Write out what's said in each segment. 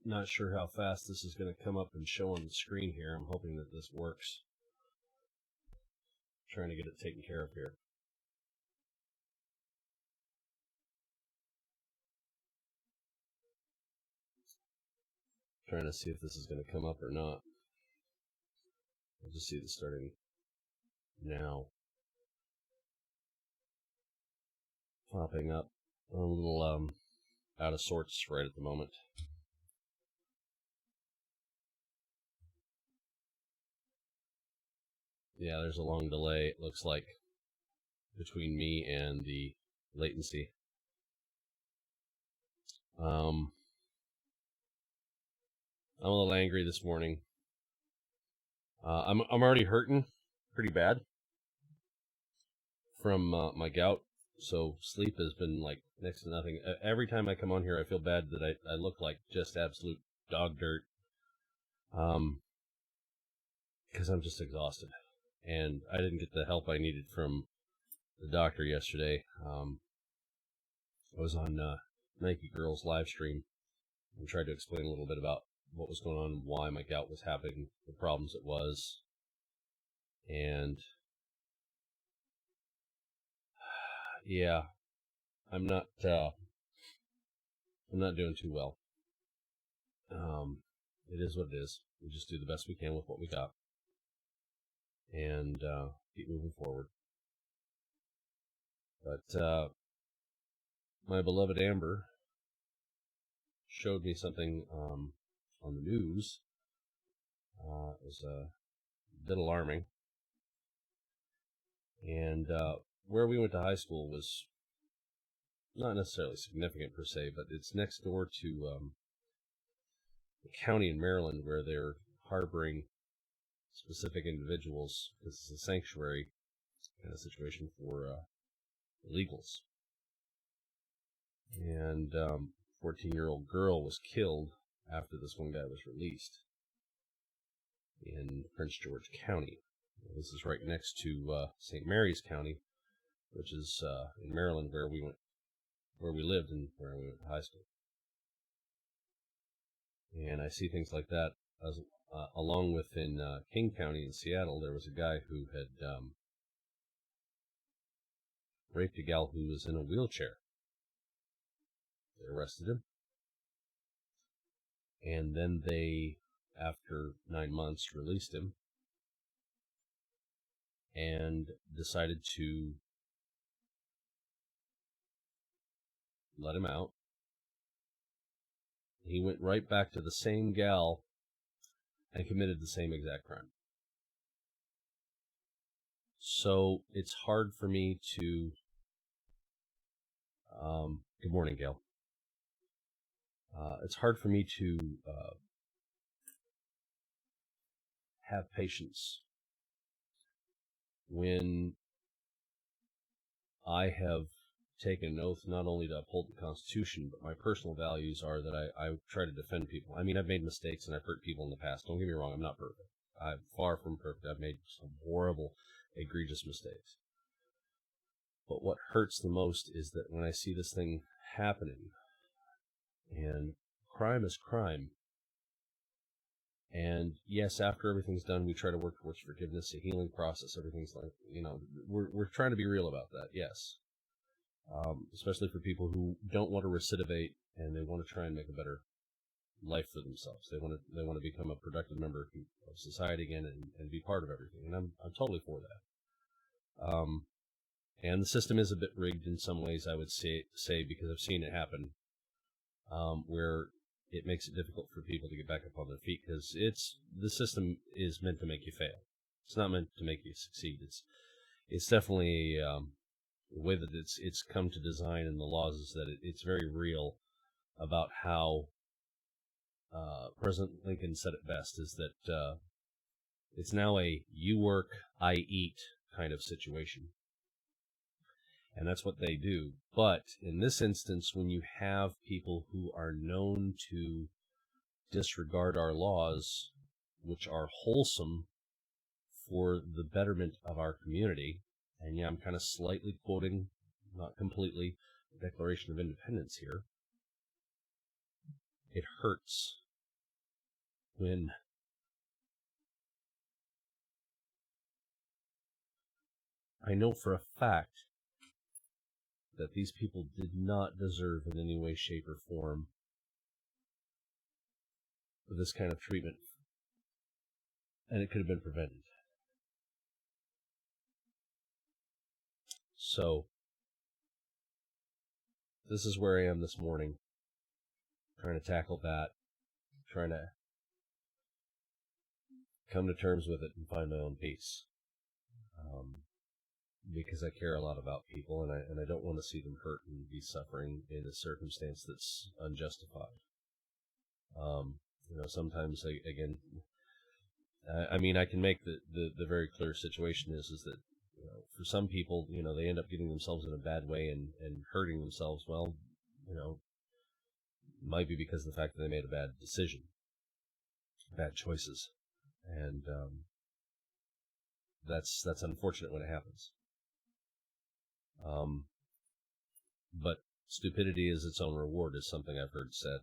Not sure how fast this is going to come up and show on the screen here. I'm hoping that this works. Trying to get it taken care of here. Trying to see if this is going to come up or not. I'll just see this starting now. Popping up. A little out of sorts right at the moment. Yeah, there's a long delay, it looks like, between me and the latency. I'm a little angry this morning. I'm already hurting pretty bad from my gout, so sleep has been like next to nothing. Every time I come on here, I feel bad that I look like just absolute dog dirt, because I'm just exhausted, and I didn't get the help I needed from the doctor yesterday. I was on Nike Girls live stream and tried to explain a little bit about what was going on, why my gout was having the problems it was, and yeah, I'm not doing too well. It is what it is. We just do the best we can with what we got, and keep moving forward. But my beloved Amber showed me something on the news. It was a bit alarming, and where we went to high school was not necessarily significant per se, but it's next door to a county in Maryland where they're harboring specific individuals. This is a sanctuary kind of situation for illegals. And 14-year-old girl was killed after this one guy was released in Prince George County. This is right next to St. Mary's County, which is in Maryland, where we lived and where we went to high school. And I see things like that as along with in King County in Seattle. There was a guy who had raped a gal who was in a wheelchair. They arrested him, and then they, after 9 months, released him and decided to let him out. He went right back to the same gal and committed the same exact crime. So it's hard for me to... good morning, Gail. It's hard for me to have patience when I have taken an oath not only to uphold the Constitution, but my personal values are that I try to defend people. I mean, I've made mistakes and I've hurt people in the past. Don't get me wrong, I'm not perfect. I'm far from perfect. I've made some horrible, egregious mistakes. But what hurts the most is that when I see this thing happening, and crime is crime, and yes, after everything's done, we try to work towards forgiveness, a healing process, everything's like, we're trying to be real about that, yes. Especially for people who don't want to recidivate and they want to try and make a better life for themselves. They want to become a productive member of society again and be part of everything. And I'm totally for that. And the system is a bit rigged in some ways, I would say because I've seen it happen, where it makes it difficult for people to get back up on their feet, because the system is meant to make you fail. It's not meant to make you succeed. It's definitely the way that it's come to design in the laws is that it's very real about how President Lincoln said it best, is that it's now a you work, I eat kind of situation. And that's what they do. But in this instance, when you have people who are known to disregard our laws, which are wholesome for the betterment of our community, and yeah, I'm kind of slightly quoting, not completely, the Declaration of Independence here, it hurts when I know for a fact that these people did not deserve in any way, shape, or form this kind of treatment, and it could have been prevented. So, this is where I am this morning, trying to tackle that, trying to come to terms with it and find my own peace. Because I care a lot about people, and I don't want to see them hurt and be suffering in a circumstance that's unjustified. Sometimes, again, I can make the very clear situation is that, for some people, they end up getting themselves in a bad way and hurting themselves. Well, might be because of the fact that they made a bad decision, bad choices. And that's unfortunate when it happens. But stupidity is its own reward, is something I've heard said.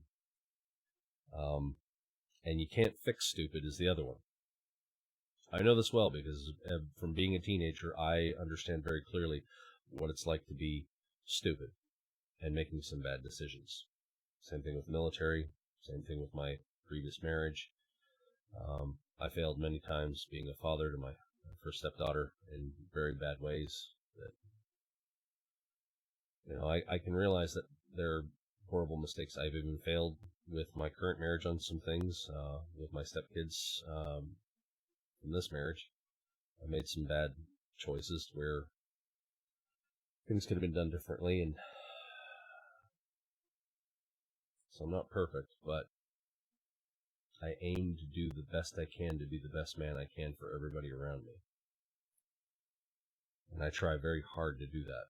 And you can't fix stupid is the other one. I know this well because from being a teenager, I understand very clearly what it's like to be stupid and making some bad decisions. Same thing with military, same thing with my previous marriage. I failed many times being a father to my first stepdaughter in very bad ways. That I can realize that there are horrible mistakes. I've even failed with my current marriage on some things, with my stepkids from this marriage. I made some bad choices where things could have been done differently, and so I'm not perfect, but I aim to do the best I can to be the best man I can for everybody around me. And I try very hard to do that.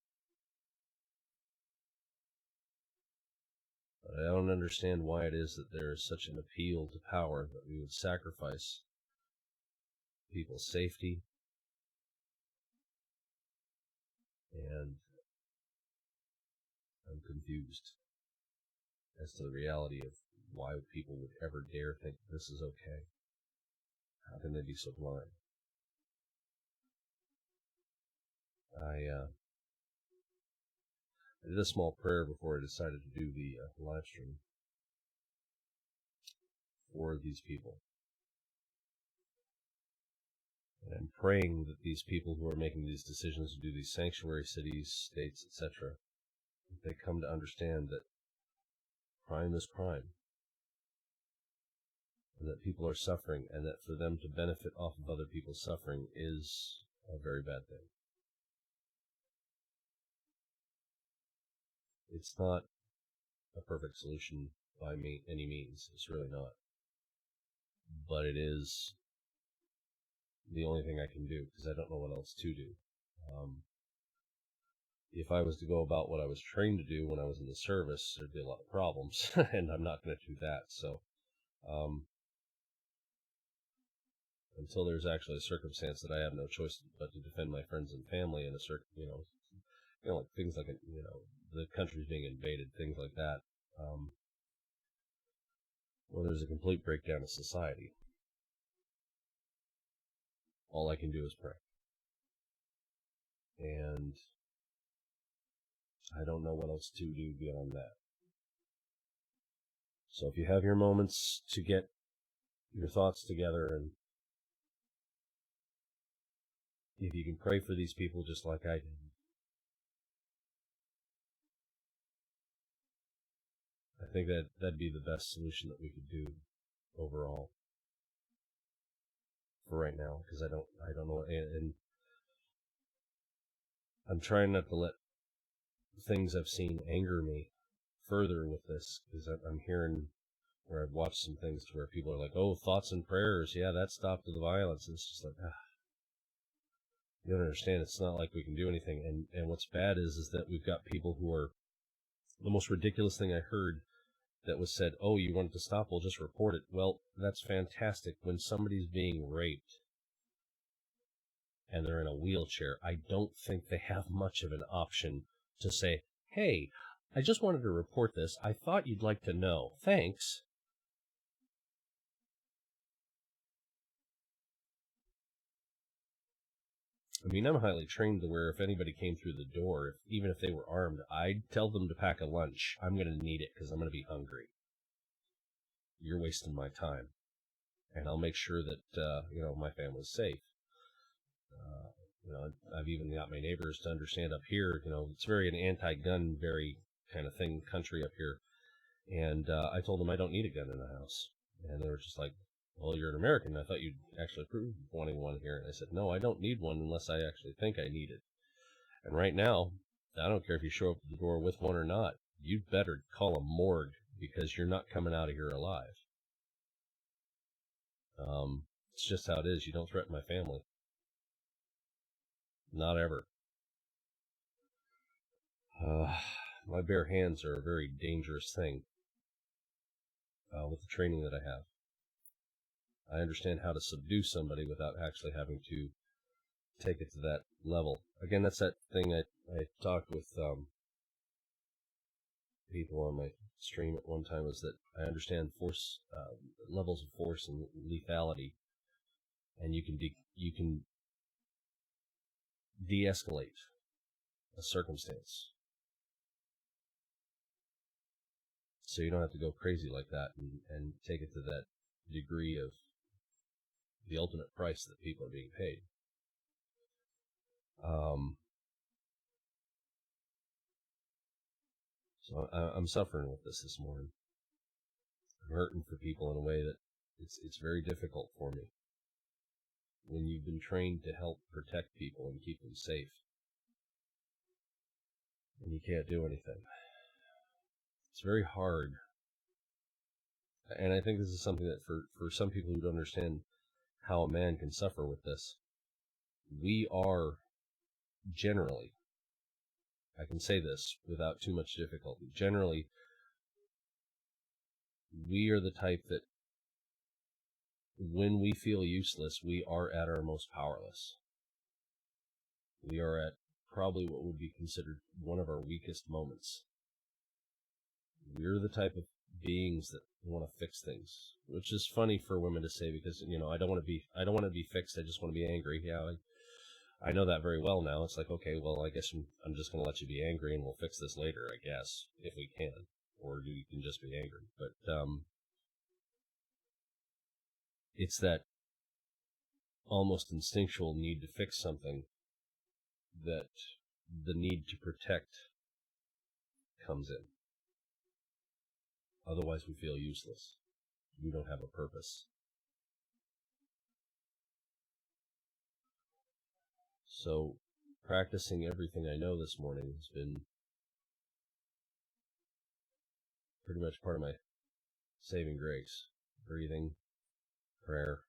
But I don't understand why it is that there is such an appeal to power that we would sacrifice people's safety. And I'm confused as to the reality of why people would ever dare think this is okay. How can they be so blind? I did a small prayer before I decided to do the live stream for these people. And I'm praying that these people who are making these decisions to do these sanctuary cities, states, etc., they come to understand that crime is crime, and that people are suffering, and that for them to benefit off of other people's suffering is a very bad thing. It's not a perfect solution by any means. It's really not. But it is the only thing I can do, because I don't know what else to do. If I was to go about what I was trained to do when I was in the service, there'd be a lot of problems, and I'm not going to do that. So, until there's actually a circumstance that I have no choice but to defend my friends and family in a certain, like things like, the country's being invaded, things like that, where there's a complete breakdown of society, all I can do is pray. And I don't know what else to do beyond that. So if you have your moments to get your thoughts together, and if you can pray for these people just like I did, I think that'd be the best solution that we could do overall for right now, because I don't know, and I'm trying not to let things I've seen anger me further with this, because I'm hearing, where I've watched some things to where people are like, oh, thoughts and prayers, yeah, that stopped the violence. And it's just like, you don't understand. It's not like we can do anything. And what's bad is that we've got people who are, the most ridiculous thing I heard that was said, oh, you want it to stop, we'll just report it. Well, that's fantastic. When somebody's being raped and they're in a wheelchair, I don't think they have much of an option to say, hey, I just wanted to report this. I thought you'd like to know. Thanks. I mean, I'm highly trained to where if anybody came through the door, even if they were armed, I'd tell them to pack a lunch. I'm going to need it because I'm going to be hungry. You're wasting my time. And I'll make sure that, my family's safe. I've even got my neighbors to understand up here, it's very an anti-gun, very kind of thing country up here. And I told them I don't need a gun in the house. And they were just like, well, you're an American. I thought you'd actually approve of wanting one here. And I said, no, I don't need one unless I actually think I need it. And right now, I don't care if you show up at the door with one or not. You'd better call a morgue because you're not coming out of here alive. It's just how it is. You don't threaten my family. Not ever. My bare hands are a very dangerous thing with the training that I have. I understand how to subdue somebody without actually having to take it to that level. Again, that's that thing I talked with people on my stream at one time, was that I understand force levels of force and lethality, and you can de-escalate a circumstance, so you don't have to go crazy like that and take it to that degree of the ultimate price that people are being paid. So I'm suffering with this morning. I'm hurting for people in a way that it's very difficult for me when you've been trained to help protect people and keep them safe, and you can't do anything. It's very hard. And I think this is something that for some people who don't understand how a man can suffer with this, we are generally, I can say this without too much difficulty, generally, we are the type that when we feel useless, we are at our most powerless. We are at probably what would be considered one of our weakest moments. We're the type of beings that want to fix things, which is funny for women to say because, I don't want to be fixed. I just want to be angry. Yeah, I know that very well now. It's like, okay, well, I guess I'm just going to let you be angry and we'll fix this later, I guess, if we can, or you can just be angry. But it's that almost instinctual need to fix something that the need to protect comes in. Otherwise, we feel useless. We don't have a purpose. So, practicing everything I know this morning has been pretty much part of my saving grace. Breathing, prayer,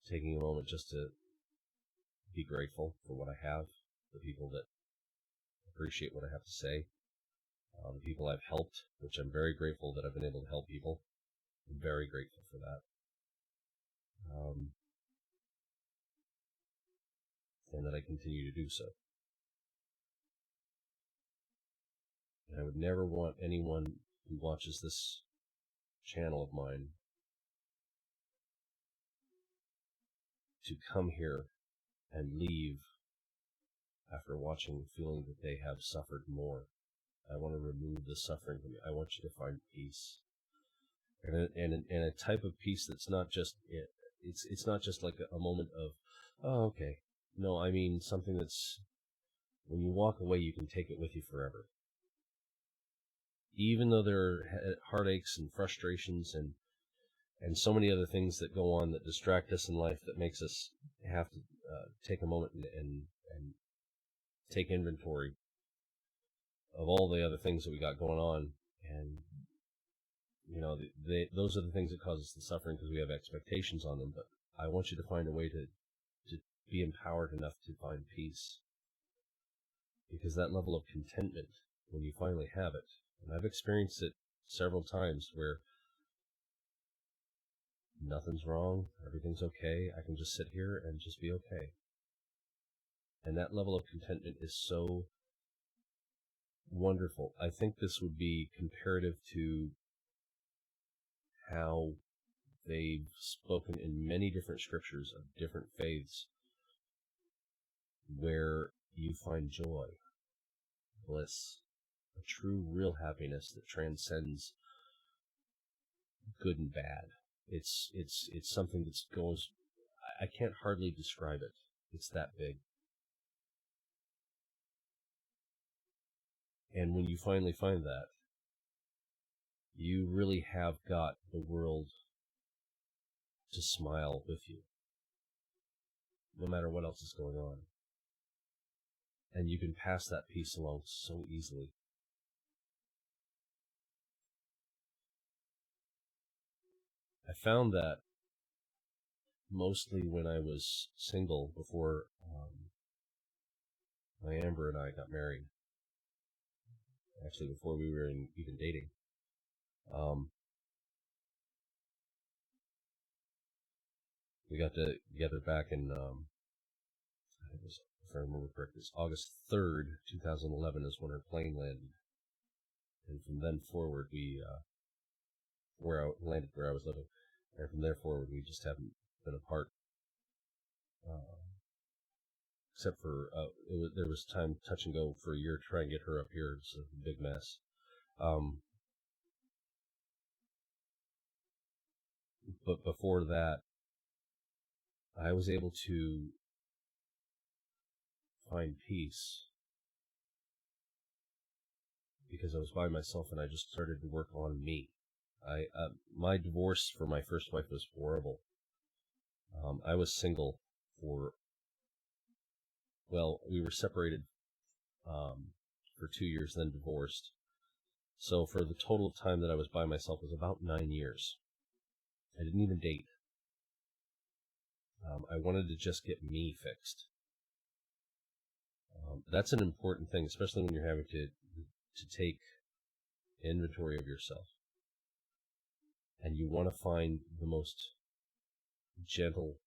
taking a moment just to be grateful for what I have, the people that appreciate what I have to say, the people I've helped, which I'm very grateful that I've been able to help people. I'm very grateful for that. And that I continue to do so. And I would never want anyone who watches this channel of mine to come here and leave after watching, feeling that they have suffered more. I want to remove the suffering from you. I want you to find peace, and a type of peace that's not just it's not just like a moment of, oh, okay. No, I mean something that's, when you walk away, you can take it with you forever. Even though there are heartaches and frustrations and so many other things that go on that distract us in life, that makes us have to take a moment and take inventory of all the other things that we got going on. And, those are the things that cause us the suffering because we have expectations on them. But I want you to find a way to be empowered enough to find peace. Because that level of contentment, when you finally have it, and I've experienced it several times where nothing's wrong, everything's okay, I can just sit here and just be okay. And that level of contentment is so wonderful. I think this would be comparative to how they've spoken in many different scriptures of different faiths where you find joy, bliss, a true, real happiness that transcends good and bad. It's something that goes, I can't hardly describe it. It's that big. And when you finally find that, you really have got the world to smile with you, no matter what else is going on. And you can pass that peace along so easily. I found that mostly when I was single before my Amber and I got married. Actually, before we were even dating. We got together back in, I think it was, if I remember correctly, it's August 3rd, 2011 is when her plane landed. And from then forward, where I landed where I was living, and from there forward, we just haven't been apart. Except for, there was time touch and go for a year to try and get her up here. It's a big mess. But before that, I was able to find peace because I was by myself and I just started to work on me. My divorce for my first wife was horrible. I was single we were separated for 2 years, then divorced. So for the total time that I was by myself was about 9 years. I didn't even date. I wanted to just get me fixed. That's an important thing, especially when you're having to take inventory of yourself. And you want to find the most gentle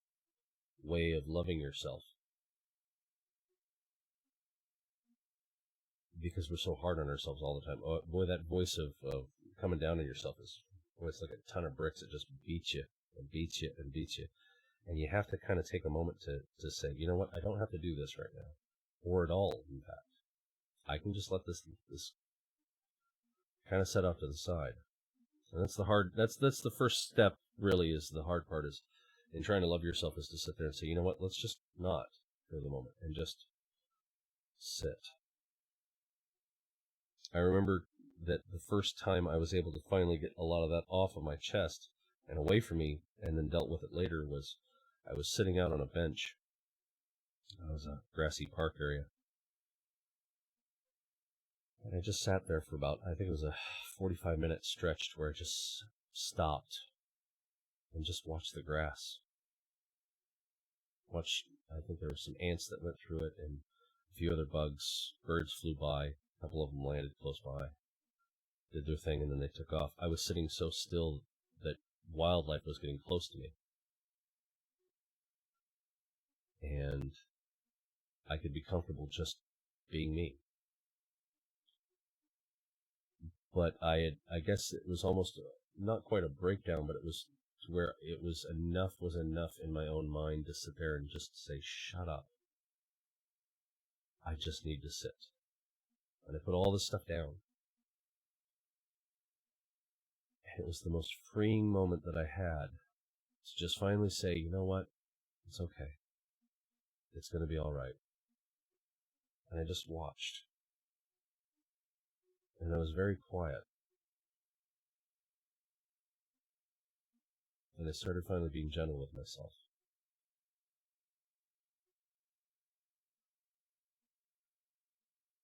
way of loving yourself. Because we're so hard on ourselves all the time. Oh, boy, that voice of coming down on yourself it's like a ton of bricks that just beats you and beats you and beats you. And you have to kind of take a moment to say, you know what, I don't have to do this right now. Or at all, in fact. I can just let this kind of set off to the side. And that's the first step, really, is the hard part is in trying to love yourself is to sit there and say, you know what, let's just not for the moment and just sit. I remember that the first time I was able to finally get a lot of that off of my chest and away from me and then dealt with it later was I was sitting out on a bench. It was a grassy park area. And I just sat there for about, I think it was a 45-minute stretch where I just stopped and just watched the grass. I think there were some ants that went through it and a few other bugs. Birds flew by. A couple of them landed close by, did their thing, and then they took off. I was sitting so still that wildlife was getting close to me. And I could be comfortable just being me. But I guess it was almost not quite a breakdown, but it was to where it was enough in my own mind to sit there and just say, shut up. I just need to sit. And I put all this stuff down. And it was the most freeing moment that I had to just finally say, you know what? It's okay. It's going to be all right. And I just watched. And I was very quiet. And I started finally being gentle with myself.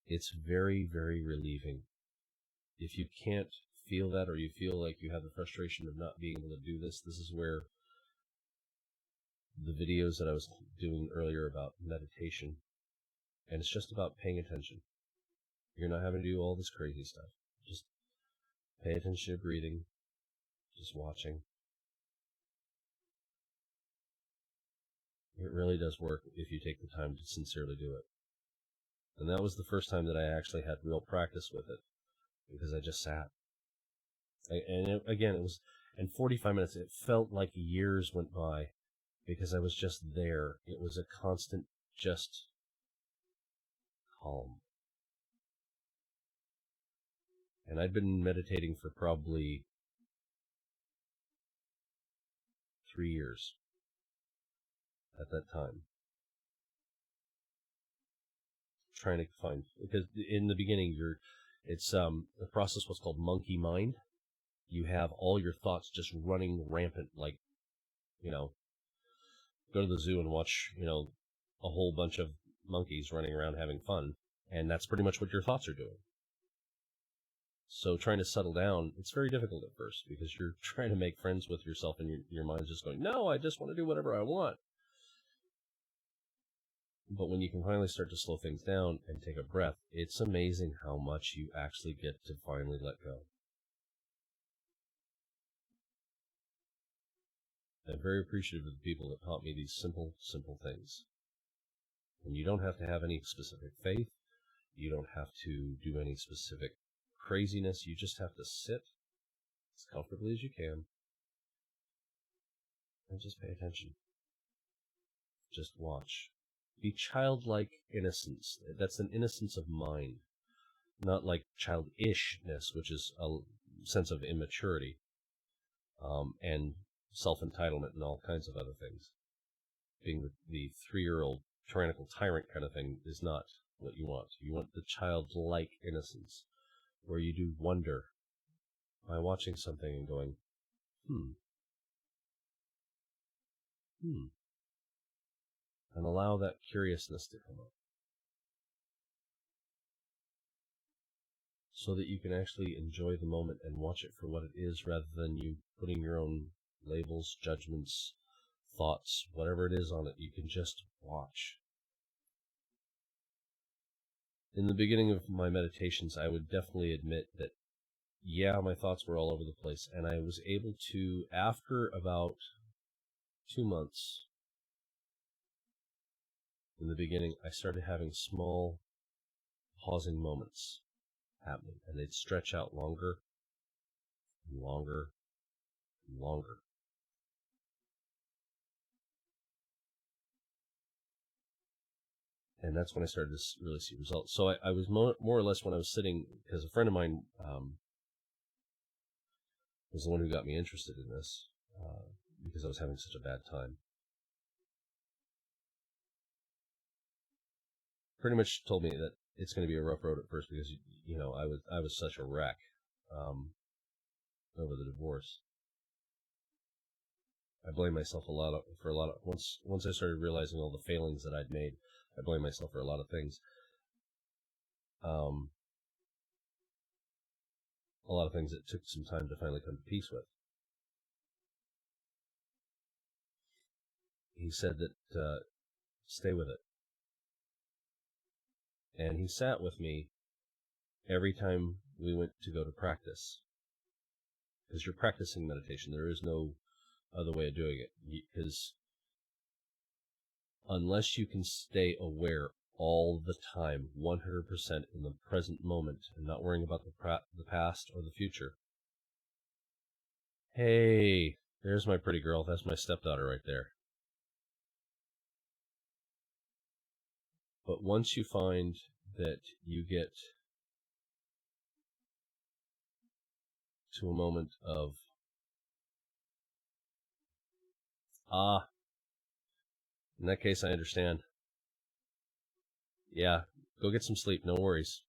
It's very, very relieving. If you can't feel that, or you feel like you have the frustration of not being able to do this, this is where the videos that I was doing earlier about meditation, and it's just about paying attention. You're not having to do all this crazy stuff. Just pay attention to breathing, just watching. It really does work if you take the time to sincerely do it. And that was the first time that I actually had real practice with it, because I just sat. And 45 minutes, it felt like years went by because I was just there. It was a constant, just calm. And I'd been meditating for probably 3 years at that time. Trying to find, because in the beginning, the process was called monkey mind. You have all your thoughts just running rampant, like, go to the zoo and watch, a whole bunch of monkeys running around having fun. And that's pretty much what your thoughts are doing. So trying to settle down, it's very difficult at first because you're trying to make friends with yourself and your mind's just going, no, I just want to do whatever I want. But when you can finally start to slow things down and take a breath, it's amazing how much you actually get to finally let go. I'm very appreciative of the people that taught me these simple, simple things. And you don't have to have any specific faith. You don't have to do any specific craziness. You just have to sit as comfortably as you can and just pay attention. Just watch. Be childlike innocence. That's an innocence of mind, not like childishness, which is a sense of immaturity and self-entitlement and all kinds of other things. Being the 3-year-old tyrannical tyrant kind of thing is not what you want. You want the childlike innocence, where you do wonder by watching something and going, and allow that curiousness to come up. So that you can actually enjoy the moment and watch it for what it is, rather than you putting your own labels, judgments, thoughts, whatever it is on it. You can just watch. In the beginning of my meditations, I would definitely admit that, yeah, my thoughts were all over the place, and I was able to, after about 2 months, in the beginning, I started having small pausing moments happening, and they'd stretch out longer and longer and longer. And that's when I started to really see results. So I was more or less, when I was sitting, because a friend of mine was the one who got me interested in this, because I was having such a bad time. Pretty much told me that it's going to be a rough road at first because, I was such a wreck over the divorce. I blame myself once I started realizing all the failings that I'd made, I blame myself for a lot of things. A lot of things that took some time to finally come to peace with. He said that, stay with it. And he sat with me every time we went to go to practice. Because you're practicing meditation. There is no other way of doing it. Because unless you can stay aware all the time, 100% in the present moment, and not worrying about the past or the future. Hey, there's my pretty girl. That's my stepdaughter right there. But once you find that you get to a moment of, in that case, I understand. Yeah, go get some sleep. No worries.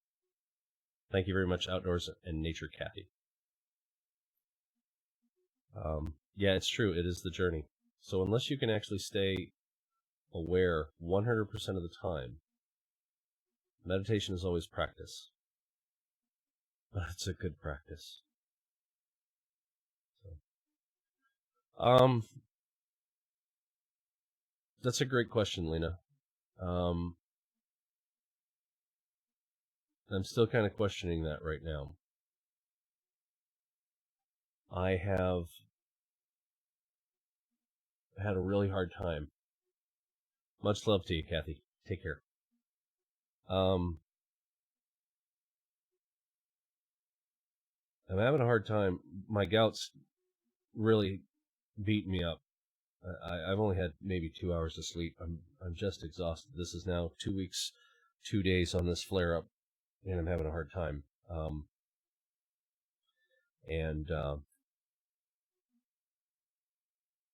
Thank you very much, Outdoors and Nature Kathy. Yeah, it's true. It is the journey. So unless you can actually stay aware 100% of the time, meditation is always practice. But it's a good practice. So, that's a great question, Lena. I'm still kind of questioning that right now. I have had a really hard time. Much love to you, Kathy. Take care. I'm having a hard time. My gout's really beating me up. I've only had maybe 2 hours of sleep. I'm just exhausted. This is now 2 weeks, 2 days on this flare up, and I'm having a hard time. And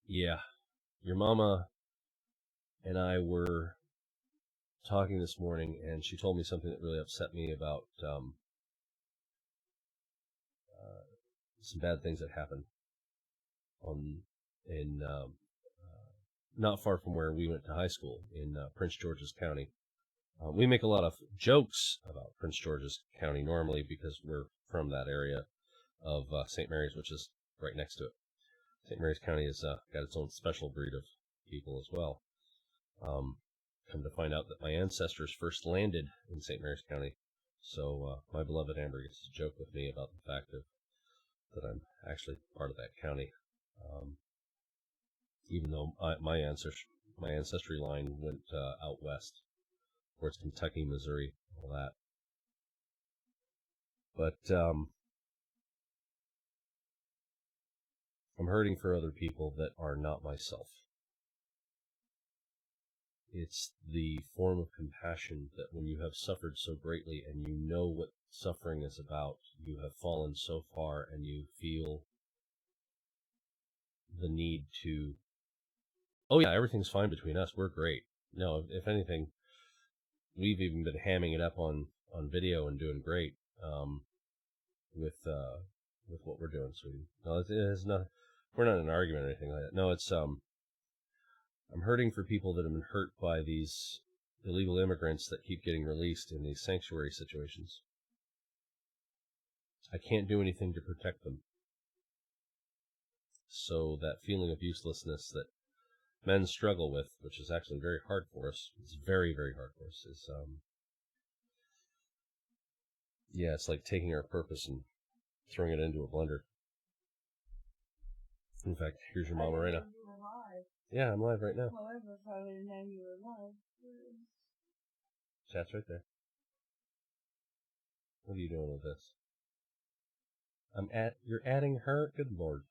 yeah, your mama and I were talking this morning, and she told me something that really upset me about some bad things that happened in not far from where we went to high school in Prince George's County. We make a lot of jokes about Prince George's County normally because we're from that area of St. Mary's, which is right next to it. St. Mary's County has got its own special breed of people as well. Come to find out that my ancestors first landed in St. Mary's County. So my beloved Amber gets to joke with me about the fact that I'm actually part of that county. Even though my ancestry line went out west, towards Kentucky, Missouri, all that. But I'm hurting for other people that are not myself. It's the form of compassion that when you have suffered so greatly and you know what suffering is about, you have fallen so far and you feel the need to, oh yeah, everything's fine between us, we're great. No, if anything, we've even been hamming it up on video and doing great with what we're doing, sweetie. No, it's not. We're not in an argument or anything like that. No, it's I'm hurting for people that have been hurt by these illegal immigrants that keep getting released in these sanctuary situations. I can't do anything to protect them. So that feeling of uselessness that men struggle with, which is actually very hard for us, it's very, very hard for us, is, yeah, it's like taking our purpose and throwing it into a blender. In fact, here's your mama right now. Yeah, I'm live right now. However, if I would have known you were live. Chat's right there. What are you doing with this? You're adding her? Good lord.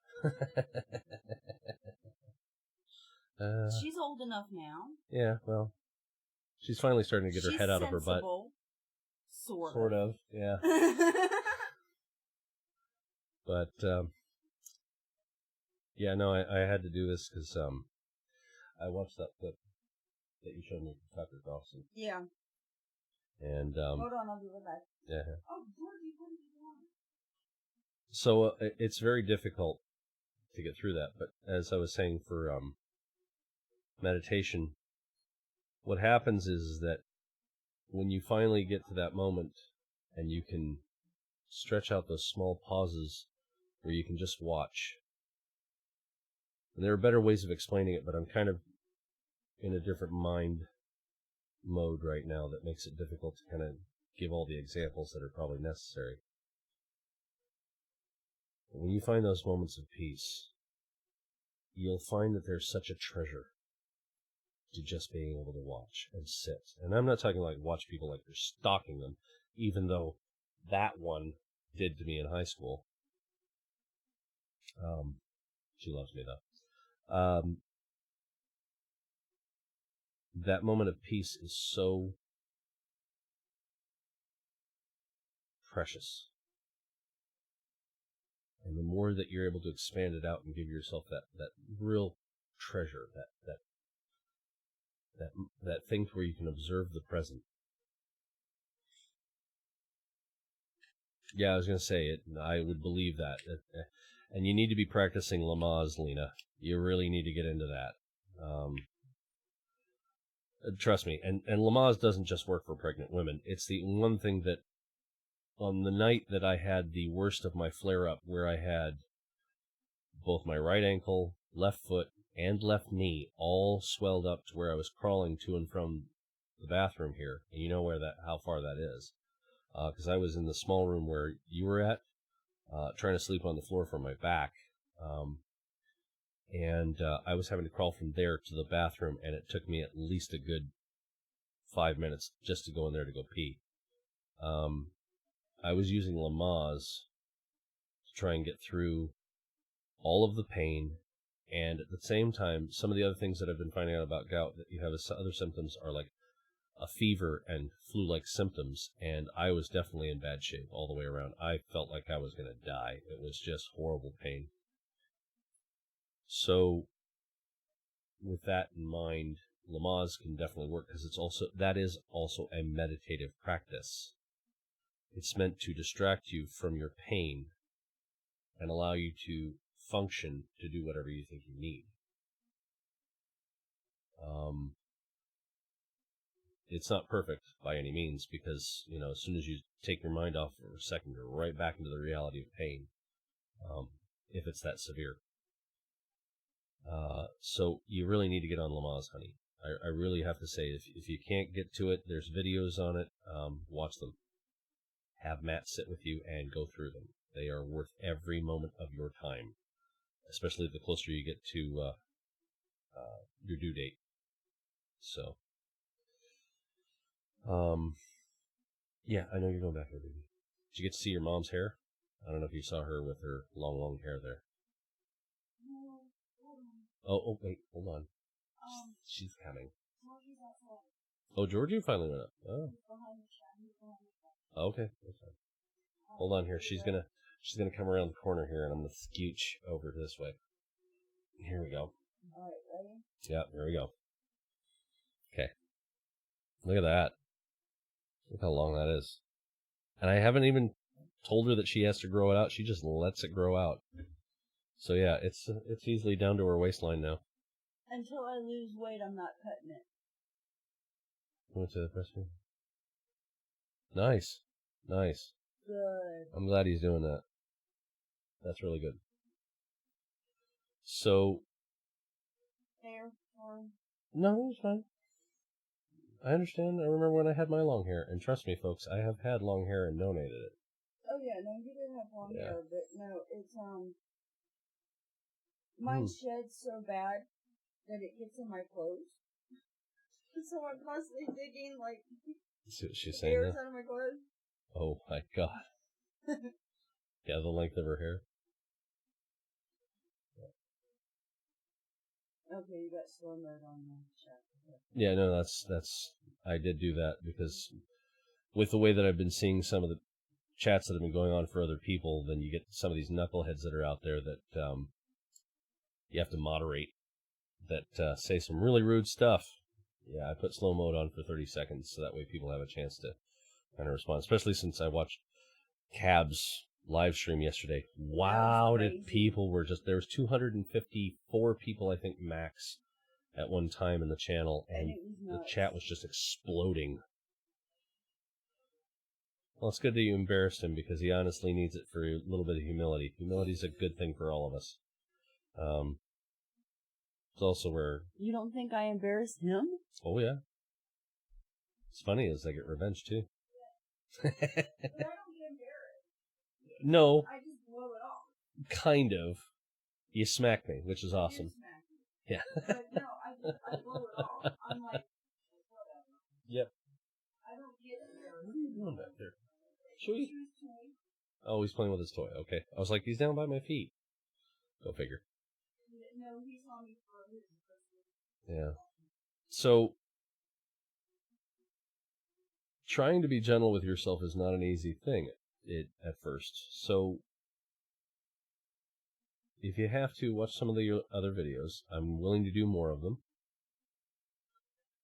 She's old enough now. Yeah, well, she's finally starting to get her head out of her butt. Sort of, yeah. But, yeah, no, I had to do this because I watched that clip that you showed me from Tucker Carlson. Yeah. And hold on, I'll be right back. Yeah. Oh, Georgie, what do you want? So it's very difficult to get through that. But as I was saying for meditation, what happens is that when you finally get to that moment and you can stretch out those small pauses where you can just watch. And there are better ways of explaining it, but I'm kind of in a different mind mode right now that makes it difficult to kind of give all the examples that are probably necessary. But when you find those moments of peace, you'll find that there's such a treasure to just being able to watch and sit. And I'm not talking like watch people like you're stalking them, even though that one did to me in high school. She loves me though. That moment of peace is so precious. And the more that you're able to expand it out and give yourself that real treasure, that thing where you can observe the present. Yeah, I was going to say it. I would believe that. And you need to be practicing Lamaze, Lena. You really need to get into that. Trust me. And Lamaze doesn't just work for pregnant women. It's the one thing that on the night that I had the worst of my flare-up, where I had both my right ankle, left foot, and left knee all swelled up to where I was crawling to and from the bathroom here. And you know how far that is. Because I was in the small room where you were at, trying to sleep on the floor from my back. And I was having to crawl from there to the bathroom, and it took me at least a good 5 minutes just to go in there to go pee. I was using Lamaze to try and get through all of the pain, and at the same time, some of the other things that I've been finding out about gout that you have as other symptoms are like a fever and flu-like symptoms, and I was definitely in bad shape all the way around. I felt like I was going to die. It was just horrible pain. So with that in mind, Lamaze can definitely work because that is also a meditative practice. It's meant to distract you from your pain and allow you to function to do whatever you think you need. It's not perfect by any means because, as soon as you take your mind off for a second, you're right back into the reality of pain, if it's that severe. So you really need to get on Lamaze, honey. I really have to say, if you can't get to it, there's videos on it. Watch them. Have Matt sit with you and go through them. They are worth every moment of your time, especially the closer you get to your due date. So, yeah, I know you're going back there, baby. Did you get to see your mom's hair? I don't know if you saw her with her long hair there. No, hold on. Oh, wait, hold on. She's coming. Oh, Georgie finally went up. Oh. Okay, that's fine. Hold on here. She's gonna come around the corner here, and I'm gonna scooch over this way. Here we go. All right, ready? Yeah, here we go. Okay. Look at that. Look how long that is. And I haven't even told her that she has to grow it out. She just lets it grow out. So yeah, it's easily down to her waistline now. Until I lose weight, I'm not cutting it. Went to the press room. Nice. Good. I'm glad he's doing that. That's really good. So. Hair? No, it's fine. I understand. I remember when I had my long hair, and trust me, folks, I have had long hair and donated it. Oh yeah, no, you did have long hair, but no, it's mine sheds so bad that it gets in my clothes. So I'm constantly digging See what she's saying hairs out of my clothes. Oh my god. Yeah, the length of her hair. Okay, you got slow mode on the chat. Yeah, no, that's I did do that because with the way that I've been seeing some of the chats that have been going on for other people, then you get some of these knuckleheads that are out there that you have to moderate that say some really rude stuff. Yeah, I put slow mode on for 30 seconds so that way people have a chance to kind of respond, especially since I watched Cab's live stream yesterday. Wow, did people were just, there was 254 people, I think, max at one time in the channel, and the chat was just exploding. Well, it's good that you embarrassed him because he honestly needs it for a little bit of humility. Humility is a good thing for all of us. It's also where... You don't think I embarrassed him? Oh, yeah. It's funny as I get revenge, too. But I don't get embarrassed. No. I just blow it off. Kind of. You smack me, which is awesome. You smack me. Yeah. But no, I blow it off. I'm like, whatever. Yep. I don't get embarrassed. What are you doing back there? Chewy? Oh, he's playing with his toy. Okay. I was like, he's down by my feet. Go figure. No, he saw me for his Christmas. Yeah. So, trying to be gentle with yourself is not an easy thing at first. So, if you have to, watch some of the other videos. I'm willing to do more of them.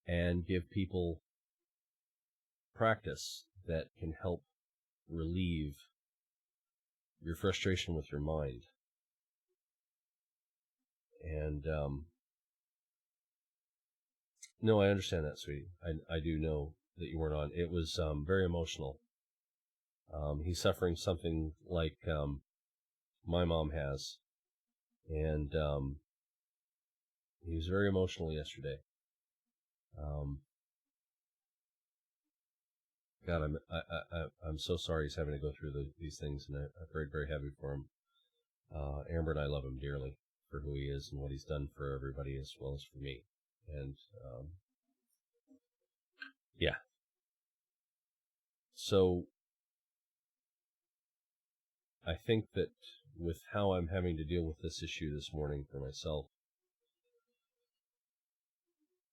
And give people practice that can help relieve your frustration with your mind. And, no, I understand that, sweetie. I do know that you weren't on. It was very emotional. He's suffering something like my mom has. And he was very emotional yesterday. God, I'm so sorry he's having to go through these things, and I prayed very heavy for him. Amber and I love him dearly for who he is and what he's done for everybody as well as for me. And yeah. So I think that with how I'm having to deal with this issue this morning for myself,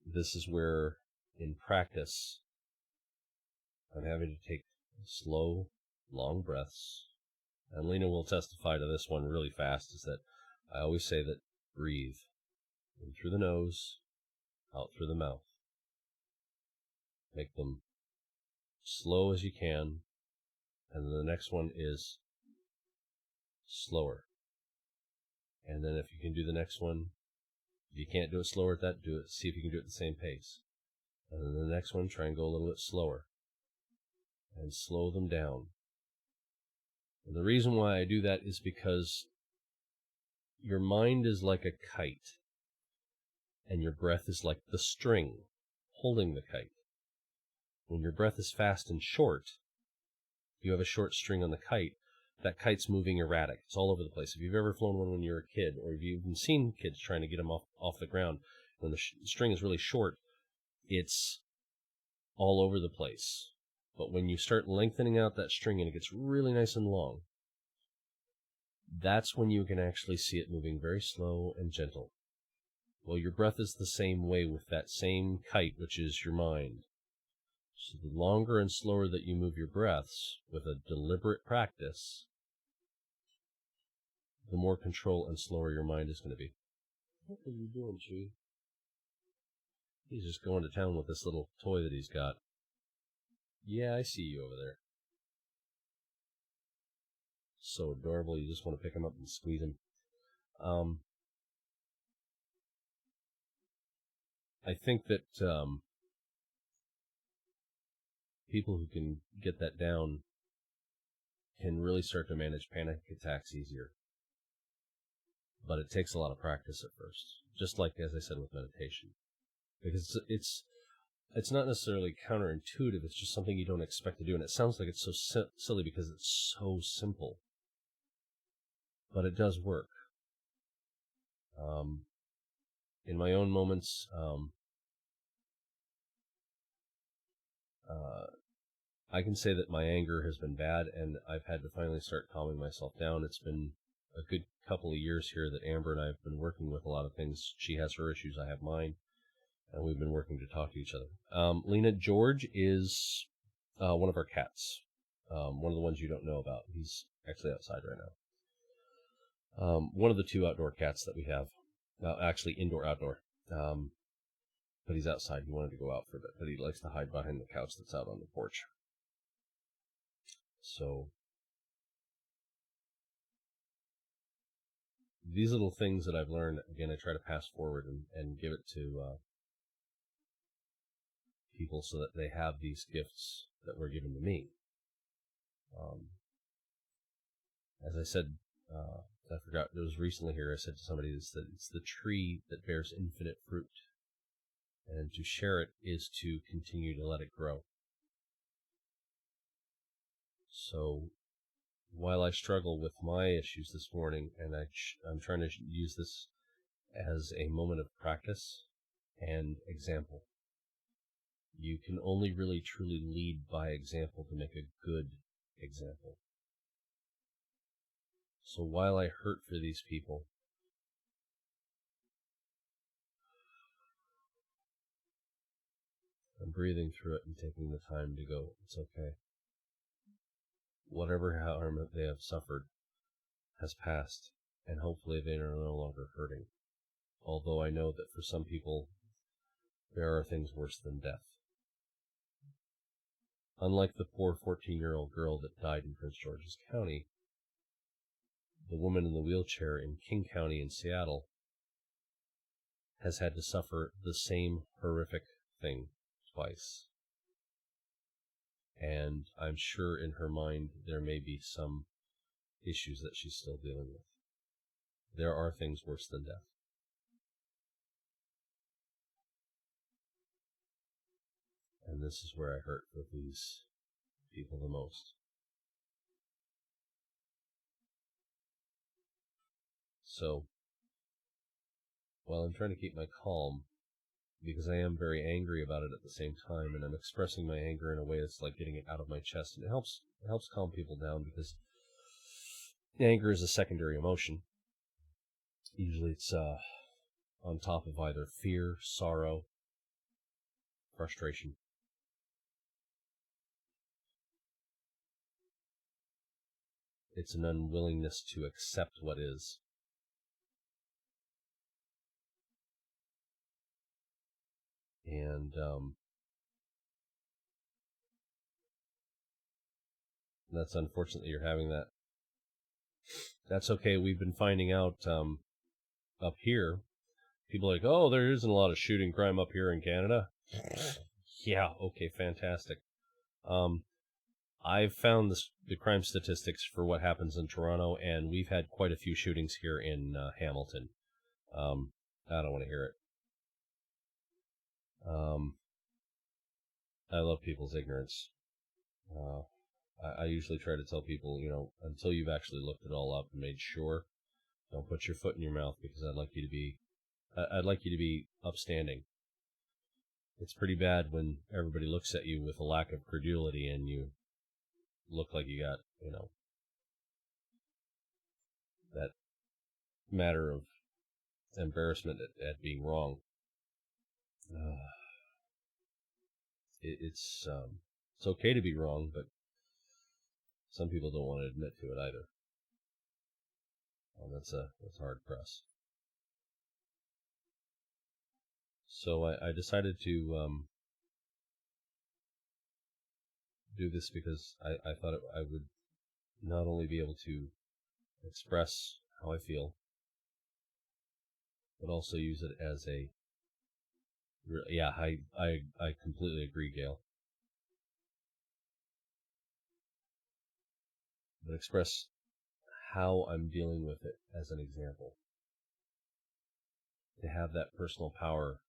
this is where, in practice, I'm having to take slow, long breaths. And Lena will testify to this one really fast, is that I always say that breathe in through the nose, out through the mouth. Make them slow as you can. And then the next one is slower. And then if you can do the next one, if you can't do it slower at that, see if you can do it at the same pace. And then the next one, try and go a little bit slower. And slow them down. And the reason why I do that is because your mind is like a kite, and your breath is like the string holding the kite. When your breath is fast and short, you have a short string on the kite. That kite's moving erratic. It's all over the place. If you've ever flown one when you were a kid, or if you've even seen kids trying to get them off the ground, when the string is really short, it's all over the place. But when you start lengthening out that string and it gets really nice and long, that's when you can actually see it moving very slow and gentle. Well, your breath is the same way with that same kite, which is your mind. So the longer and slower that you move your breaths with a deliberate practice, the more control and slower your mind is going to be. What are you doing, Chewie? He's just going to town with this little toy that he's got. Yeah, I see you over there. So adorable, you just want to pick him up and squeeze him. I think that people who can get that down can really start to manage panic attacks easier. But it takes a lot of practice at first, just like, as I said, with meditation. Because it's not necessarily counterintuitive, it's just something you don't expect to do. And it sounds like it's so silly because it's so simple. But it does work. In my own moments, I can say that my anger has been bad, and I've had to finally start calming myself down. It's been a good couple of years here that Amber and I have been working with a lot of things. She has her issues, I have mine, and we've been working to talk to each other. Lena, George is one of our cats, one of the ones you don't know about. He's actually outside right now. One of the two outdoor cats that we have, actually indoor-outdoor, but he's outside. He wanted to go out for a bit, but he likes to hide behind the couch that's out on the porch. So these little things that I've learned, again, I try to pass forward and give it to people so that they have these gifts that were given to me. As I said, I forgot, it was recently here, I said to somebody that it's the tree that bears infinite fruit. And to share it is to continue to let it grow. So while I struggle with my issues this morning, and I'm trying to use this as a moment of practice and example. You can only really truly lead by example to make a good example. So while I hurt for these people, I'm breathing through it and taking the time to go, it's okay. Whatever harm they have suffered has passed, and hopefully they are no longer hurting. Although I know that for some people, there are things worse than death. Unlike the poor 14-year-old girl that died in Prince George's County, the woman in the wheelchair in King County in Seattle has had to suffer the same horrific thing twice. And I'm sure in her mind there may be some issues that she's still dealing with. There are things worse than death. And this is where I hurt for these people the most. So, while I'm trying to keep my calm, because I am very angry about it at the same time, and I'm expressing my anger in a way that's like getting it out of my chest, and it helps calm people down, because Anger is a secondary emotion. Usually it's on top of either fear, sorrow, frustration. It's an unwillingness to accept what is. And that's unfortunate that you're having that. That's okay. We've been finding out up here, people are like, oh, there isn't a lot of shooting crime up here in Canada. Yeah, okay, fantastic. I've found the crime statistics for what happens in Toronto, and we've had quite a few shootings here in Hamilton. I don't want to hear it. I love people's ignorance. I usually try to tell people, until you've actually looked it all up and made sure, don't put your foot in your mouth, because I'd like you to be upstanding. It's pretty bad when everybody looks at you with a lack of credulity and you look like you got, that matter of embarrassment at being wrong. It's okay to be wrong, but some people don't want to admit to it either. And that's hard press. So I decided to do this because I thought I would not only be able to express how I feel, but also use it as I completely agree, Gail. But express how I'm dealing with it as an example. To have that personal power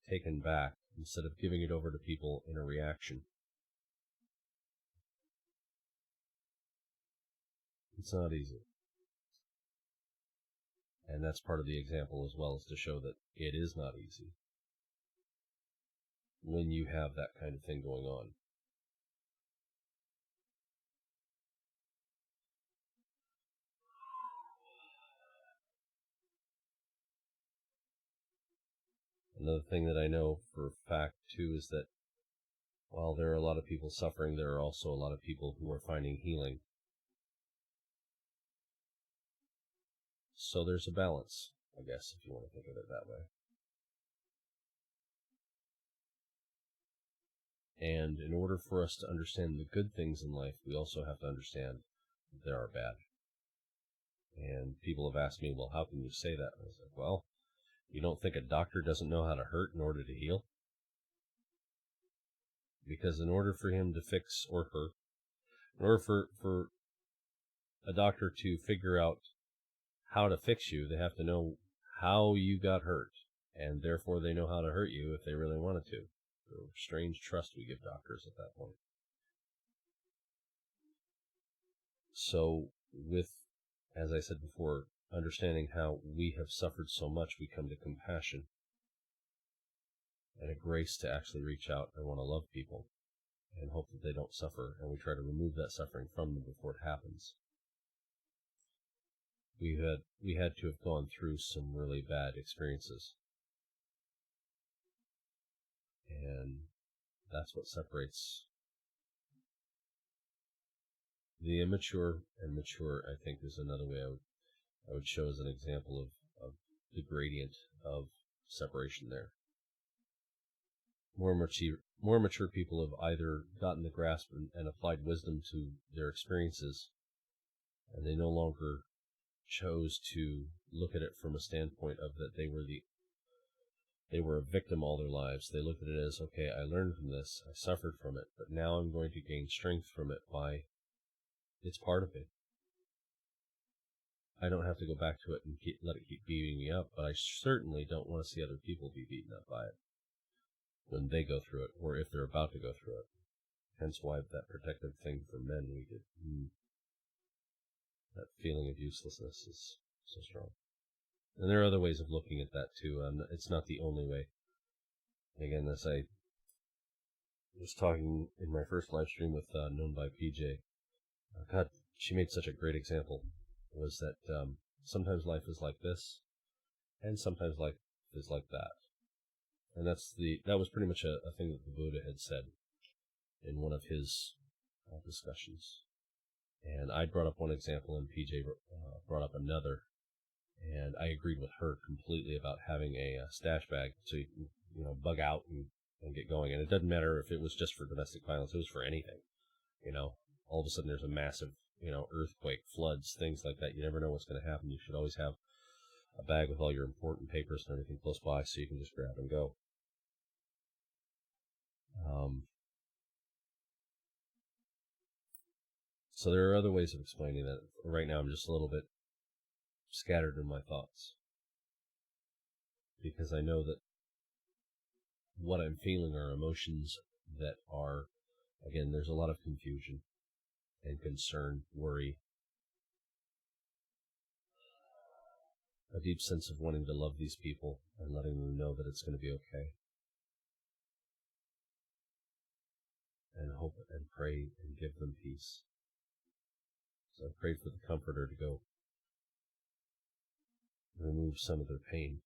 taken back instead of giving it over to people in a reaction. It's not easy. And that's part of the example as well, is to show that it is not easy when you have that kind of thing going on. Another thing that I know for a fact, too, is that while there are a lot of people suffering, there are also a lot of people who are finding healing. So there's a balance, I guess, if you want to think of it that way. And in order for us to understand the good things in life, we also have to understand that there are bad. And people have asked me, well, how can you say that? And I was like, well, you don't think a doctor doesn't know how to hurt in order to heal? Because in order for him to fix or hurt, in order for a doctor to figure out how to fix you, they have to know how you got hurt. And therefore they know how to hurt you if they really wanted to. The strange trust we give doctors at that point. So with, as I said before, understanding how we have suffered so much, we come to compassion and a grace to actually reach out and want to love people and hope that they don't suffer, and we try to remove that suffering from them before it happens. We had to have gone through some really bad experiences, and that's what separates the immature and mature. I think is another way I would show as an example of the gradient of separation there. More mature people have either gotten the grasp and applied wisdom to their experiences, and they no longer chose to look at it from a standpoint of that they were a victim all their lives. They looked at it as, okay, I learned from this, I suffered from it, but now I'm going to gain strength from it by, it's part of it. I don't have to go back to it and let it keep beating me up, but I certainly don't want to see other people be beaten up by it when they go through it, or if they're about to go through it. Hence why that protective thing for men we did. That feeling of uselessness is so strong. And there are other ways of looking at that too. It's not the only way. Again, as I was talking in my first live stream with Known by PJ, God, she made such a great example, was that sometimes life is like this, and sometimes life is like that. And that was pretty much a thing that the Buddha had said in one of his discussions. And I brought up one example, and PJ brought up another, and I agreed with her completely about having a stash bag so you can, bug out and get going. And it doesn't matter if it was just for domestic violence; it was for anything. All of a sudden there's a massive, earthquake, floods, things like that. You never know what's going to happen. You should always have a bag with all your important papers and everything close by, so you can just grab and go. So there are other ways of explaining that. Right now I'm just a little bit scattered in my thoughts, because I know that what I'm feeling are emotions that are, again, there's a lot of confusion and concern, worry, a deep sense of wanting to love these people and letting them know that it's going to be okay, and hope and pray and give them peace. So I prayed for the Comforter to go remove some of their pain.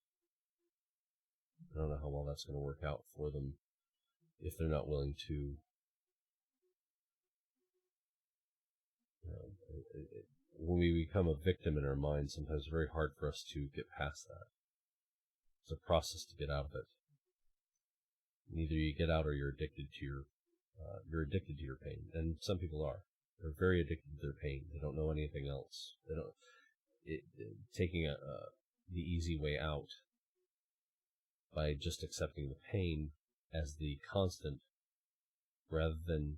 I don't know how well that's going to work out for them if they're not willing to. When we become a victim in our mind, sometimes it's very hard for us to get past that. It's a process to get out of it. And either you get out or you're addicted to your pain. And some people are. They're very addicted to their pain. They don't know anything else. They don't. Taking the easy way out by just accepting the pain as the constant, rather than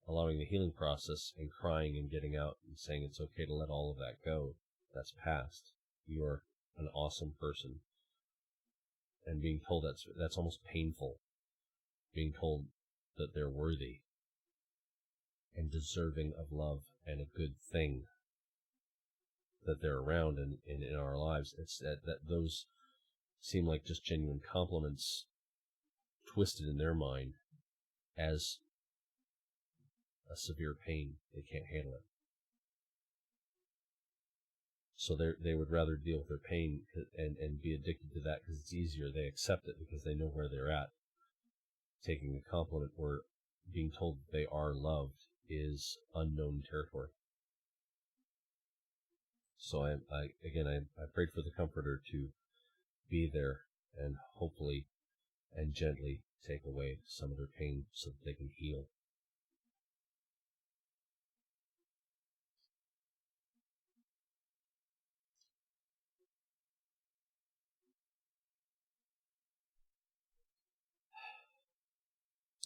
allowing the healing process and crying and getting out and saying it's okay to let all of that go. That's past. You're an awesome person. And being told that's almost painful. Being told that they're worthy and deserving of love and a good thing that they're around in our lives. It's that those seem like just genuine compliments twisted in their mind as a severe pain. They can't handle it. So they would rather deal with their pain and be addicted to that because it's easier. They accept it because they know where they're at. Taking a compliment or being told they are loved is unknown territory. So I prayed for the Comforter to be there and hopefully and gently take away some of their pain so that they can heal.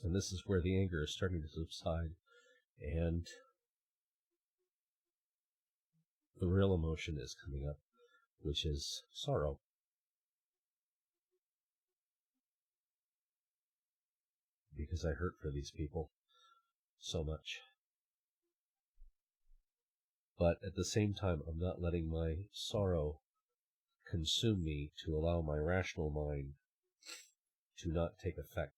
And this is where the anger is starting to subside, and the real emotion is coming up, which is sorrow. Because I hurt for these people so much. But at the same time, I'm not letting my sorrow consume me to allow my rational mind to not take effect.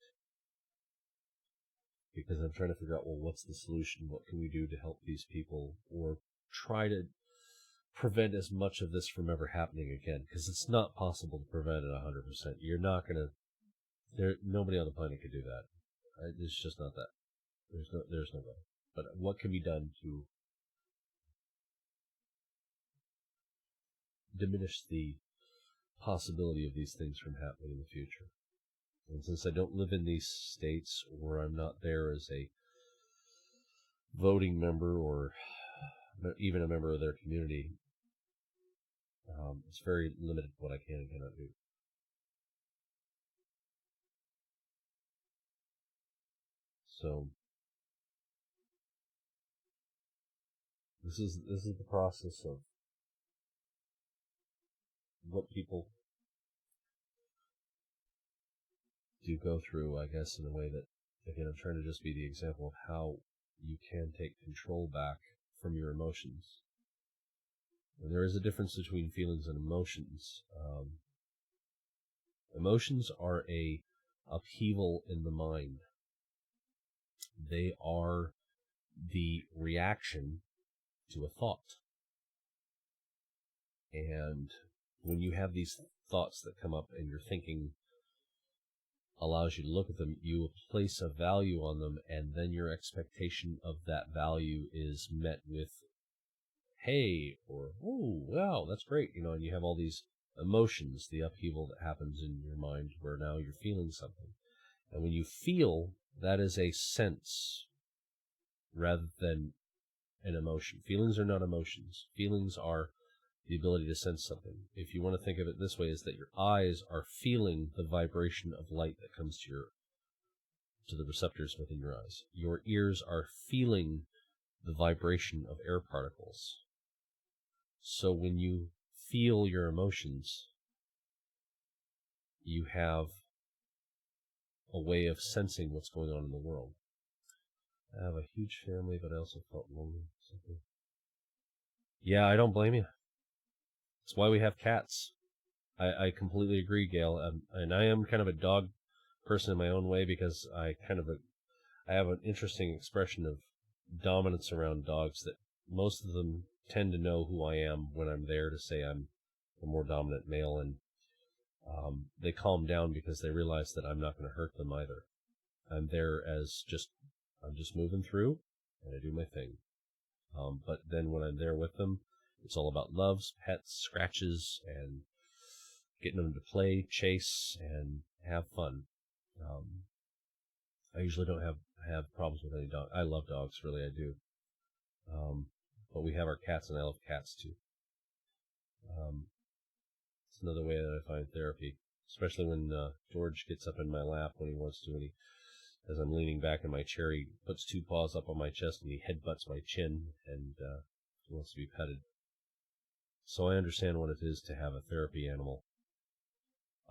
Because I'm trying to figure out, well, what's the solution? What can we do to help these people? Or try to prevent as much of this from ever happening again. Because it's not possible to prevent it 100%. You're not going to... Nobody on the planet could do that. It's just not that. There's no way. But what can be done to diminish the possibility of these things from happening in the future? And since I don't live in these states, or I'm not there as a voting member or even a member of their community, it's very limited what I can and cannot do. So this is the process of what people do go through, I guess, in a way that, again, I'm trying to just be the example of how you can take control back from your emotions. And there is a difference between feelings and emotions. Emotions are a upheaval in the mind. They are the reaction to a thought. And when you have these thoughts that come up and your thinking allows you to look at them, you place a value on them, and then your expectation of that value is met with, hey, or, oh, wow, that's great, and you have all these emotions, the upheaval that happens in your mind where now you're feeling something. And when you feel, that is a sense rather than an emotion. Feelings are not emotions. Feelings are the ability to sense something. If you want to think of it this way, is that your eyes are feeling the vibration of light that comes to the receptors within your eyes. Your ears are feeling the vibration of air particles. So when you feel your emotions, you have a way of sensing what's going on in the world. I have a huge family, but I also felt lonely. Yeah, I don't blame you. That's why we have cats. I completely agree, Gail. And I am kind of a dog person in my own way, because I have an interesting expression of dominance around dogs that most of them tend to know who I am when I'm there to say I'm a more dominant male, and they calm down because they realize that I'm not going to hurt them either. I'm there as I'm just moving through, and I do my thing. But then when I'm there with them, it's all about loves, pets, scratches, and getting them to play, chase, and have fun. I usually don't have problems with any dog. I love dogs, really, I do. But we have our cats, and I love cats too. It's another way that I find therapy, especially when George gets up in my lap when he wants to, and as I'm leaning back in my chair, he puts two paws up on my chest and he headbutts my chin, and he wants to be petted. So I understand what it is to have a therapy animal.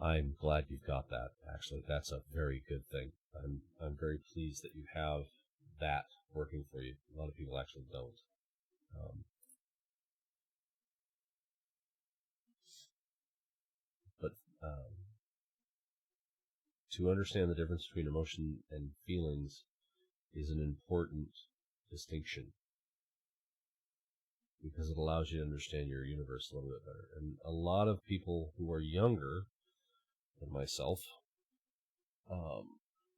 I'm glad you've got that. Actually, that's a very good thing. I'm very pleased that you have that working for you. A lot of people actually don't. But to understand the difference between emotion and feelings is an important distinction, because it allows you to understand your universe a little bit better. And a lot of people who are younger than myself,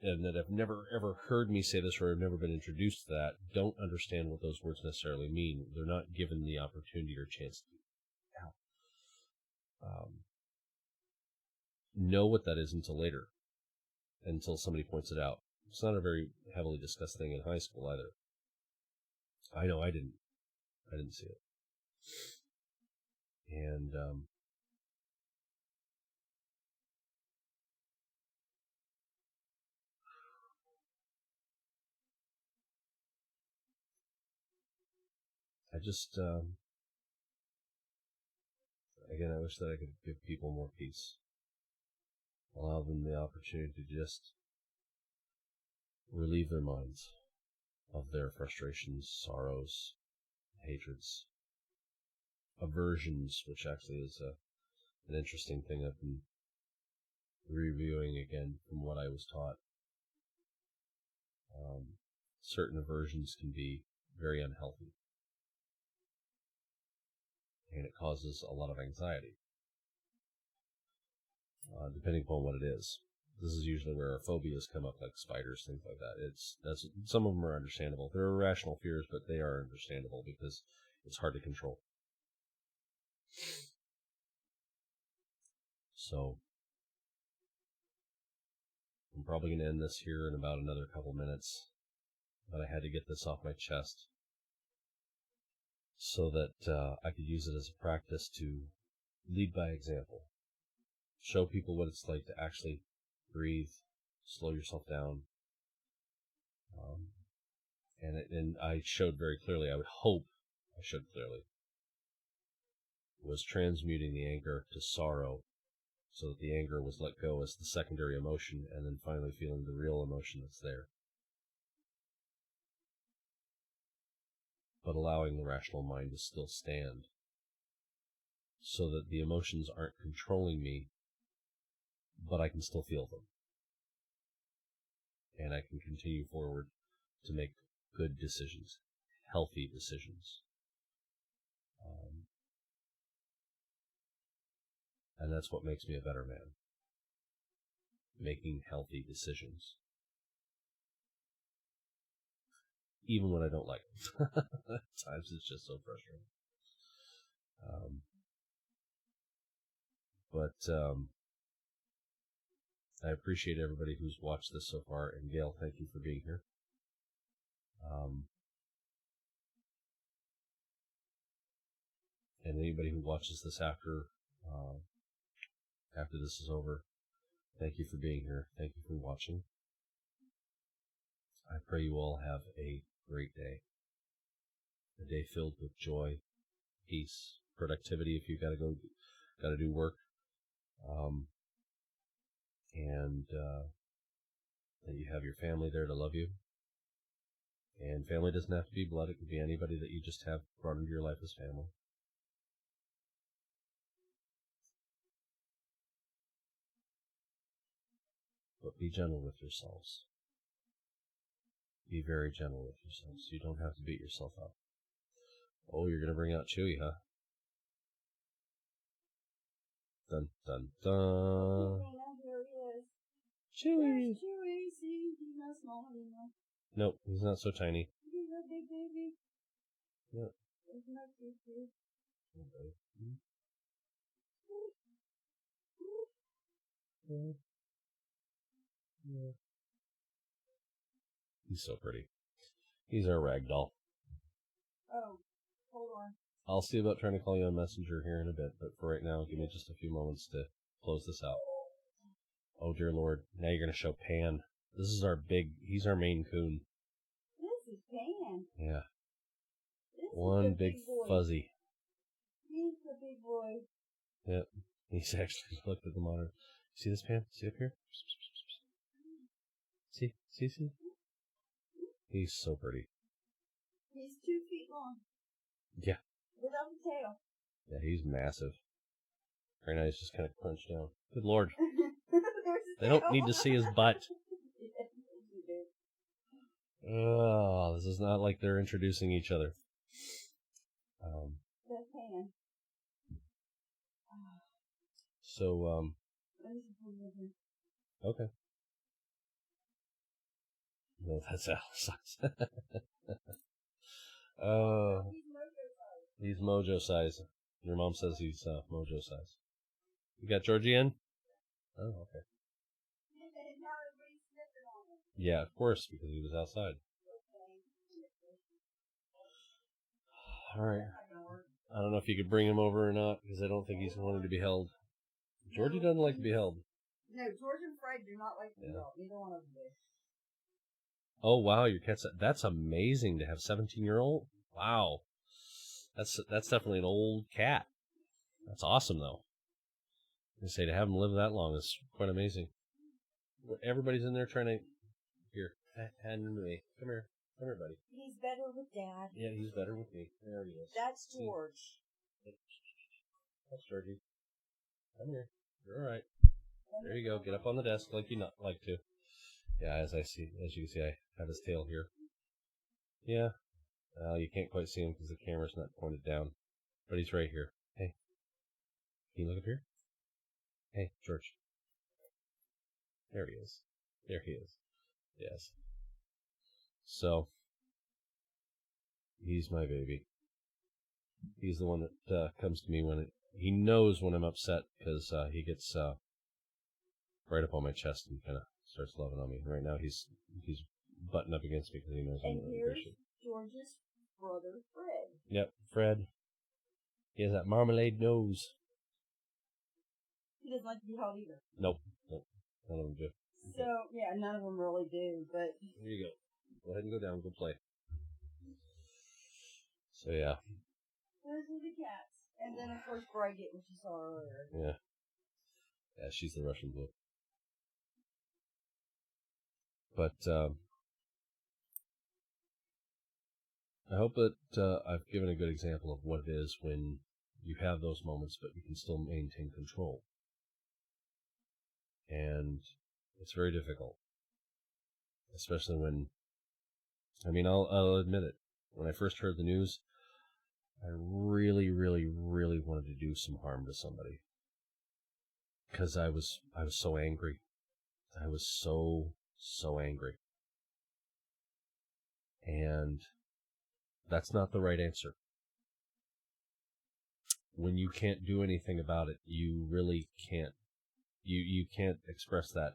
and that have never ever heard me say this, or have never been introduced to that, don't understand what those words necessarily mean. They're not given the opportunity or chance to know what that is until later, until somebody points it out. It's not a very heavily discussed thing in high school either. I know I didn't see it. And I just, again, I wish that I could give people more peace. Allow them the opportunity to just relieve their minds of their frustrations, sorrows, hatreds, aversions, which actually is an interesting thing I've been reviewing again from what I was taught. Certain aversions can be very unhealthy, and it causes a lot of anxiety, depending upon what it is. This is usually where our phobias come up, like spiders, things like that. Some of them are understandable. They're irrational fears, but they are understandable because it's hard to control. So I'm probably going to end this here in about another couple minutes, but I had to get this off my chest so that I could use it as a practice to lead by example. Show people what it's like to actually breathe, slow yourself down. And I showed very clearly, I would hope I showed clearly, was transmuting the anger to sorrow so that the anger was let go as the secondary emotion, and then finally feeling the real emotion that's there. But allowing the rational mind to still stand so that the emotions aren't controlling me, but I can still feel them. And I can continue forward to make good decisions, healthy decisions. And that's what makes me a better man. Making healthy decisions. Even when I don't like them. At times it's just so frustrating. But I appreciate everybody who's watched this so far. And Gail, thank you for being here. And anybody who watches this after this is over, thank you for being here. Thank you for watching. I pray you all have a great day. A day filled with joy, peace, productivity if you've got to do work. And that you have your family there to love you. And family doesn't have to be blood. It could be anybody that you just have brought into your life as family. But be gentle with yourselves. Be very gentle with yourselves. You don't have to beat yourself up. Oh, you're going to bring out Chewy, huh? Dun, dun, dun. Chewy. Chewy, see, he's not small anymore. Nope, he's not so tiny. He's a big baby. Yep. Isn't that cute? Okay. Yeah. He's so pretty. He's our rag doll. Oh, hold on. I'll see about trying to call you on Messenger here in a bit, but for right now, give me just a few moments to close this out. Oh, dear Lord. Now you're going to show Pan. He's our Maine Coon. This is Pan. Yeah. This One is big fuzzy. He's the big boy. Yep. He's actually looked at the monitor. See this, Pan? See up here? See? He's so pretty. He's 2 feet long. Yeah. Without the tail. Yeah, he's massive. Right now he's just kind of crunched down. Good Lord. They don't need to see his butt. Oh, this is not like they're introducing each other. That's Pan. So, okay. No, that's Alice. Oh, he's mojo size. Your mom says he's mojo size. You got Georgie in? Oh, okay. Yeah, of course, because he was outside. All right. I don't know if you could bring him over or not, because I don't think he's wanted to be held. Georgie doesn't like to be held. No, George and Fred do not like to be held. Neither one of them do. Oh, wow, your cat's... That's amazing to have 17-year-old. Wow. That's definitely an old cat. That's awesome, though. I say to have him live that long is quite amazing. Everybody's in there trying to... Here, hand him to me. Come here, buddy. He's better with Dad. Yeah, he's better with me. There he is. That's George. That's Georgie. Come here. You're all right. There you go. Get up on the desk like you not like to. Yeah, as you can see, I have his tail here. Yeah. You can't quite see him because the camera's not pointed down, but he's right here. Hey, can you look up here? Hey, George. There he is. There he is. Yes. So, he's my baby. He's the one that comes to me when he knows when I'm upset because he gets right up on my chest and kind of starts loving on me. Right now, he's buttoned up against me because he knows I'm really here's George's brother, Fred. Yep, Fred. He has that marmalade nose. He doesn't like to be held either. Nope. None of them do. So, yeah, none of them really do, but... Here you go. Go ahead and go down. Go play. So, yeah. Those are the cats. And then, of course, Bridget, which you saw earlier. Yeah. Yeah, she's the Russian blue. But, I hope that I've given a good example of what it is when you have those moments, but you can still maintain control. And it's very difficult. Especially when, I'll admit it. When I first heard the news, I really, really, really wanted to do some harm to somebody. because I was so angry. I was so angry. And that's not the right answer. When you can't do anything about it, you really can't. You can't express that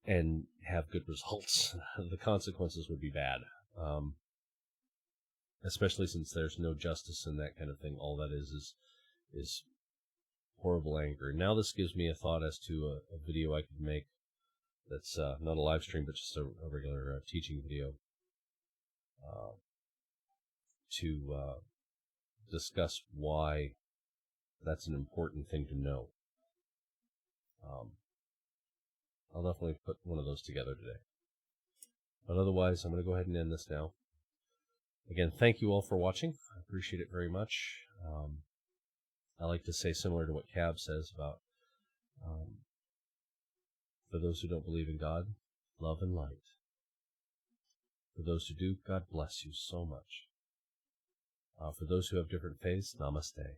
and have good results. The consequences would be bad. Especially since there's no justice in that kind of thing. All that is horrible anger. Now this gives me a thought as to a video I could make that's not a live stream, but just a regular teaching video to discuss why that's an important thing to know. I'll definitely put one of those together today. But otherwise, I'm going to go ahead and end this now. Again, thank you all for watching. I appreciate it very much. I like to say similar to what Cab says about for those who don't believe in God, love and light. For those who do, God bless you so much. For those who have different faiths, namaste.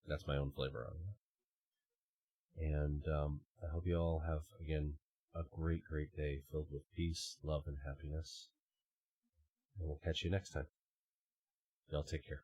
That's my own flavor on that. And I hope you all have, again, a great, great day filled with peace, love, and happiness. And we'll catch you next time. Y'all take care.